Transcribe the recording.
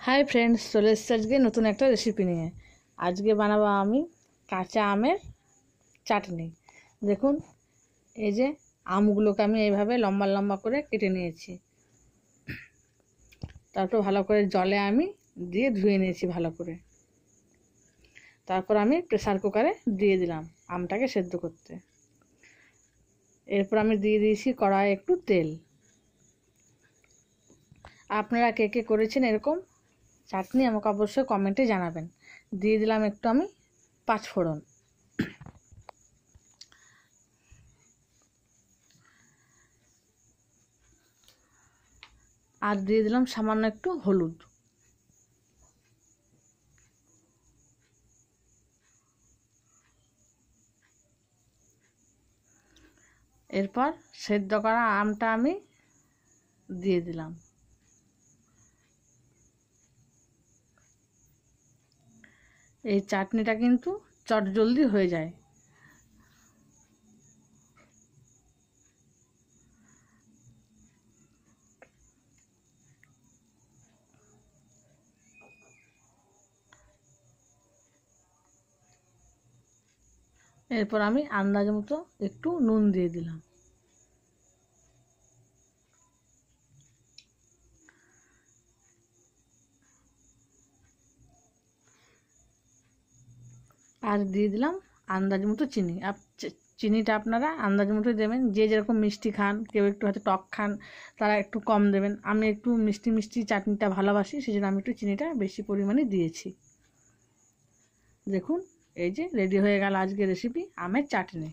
Hi friends, চলে এসেছি আজকে নতুন একটা রেসিপি নিয়ে। আজকে বানাবো আমি কাঁচা আমের চাটনি। দেখুন, এই যে আমগুলোকে আমি এইভাবে লম্বা লম্বা করে কেটে নিয়েছি। তারপর ভালো করে জলে আমি দিয়ে ধুয়ে নিয়েছি ভালো করে। তারপর আমি প্রেসার কুকারে দিয়ে দিলাম আমটাকে সেদ্ধ করতে। এরপর আমি দিয়ে দিয়েছি কড়াইয়ে একটু তেল। আপনারা কে কে করেছেন এরকম চাটনি আমাকে অবশ্যই কমেন্টে জানাবেন। দিয়ে দিলাম একটু আমি পাঁচফোড়ন, আর দিয়ে দিলাম সামান্য একটু হলুদ। এরপর সেদ্ধ করা আমটা আমি দিয়ে দিলাম। এই চাটনিটা কিন্তু চটজলদি হয়ে যায়। এরপর আমি আন্দাজ মতো একটু নুন দিয়ে দিলাম। আর দিয়ে দিলাম আন্দাজ মতো চিনি। চিনিটা আপনারা আন্দাজ মতো দেবেন, যে যেরকম মিষ্টি খান, কেউ একটু হয়তো টক খান, তারা একটু কম দেবেন। আমি একটু মিষ্টি মিষ্টি চাটনিটা ভালোবাসি, সেই জন্য আমি একটু চিনিটা বেশি পরিমাণে দিয়েছি। দেখুন, এই যে রেডি হয়ে গেল আজকের রেসিপি আমের চাটনি।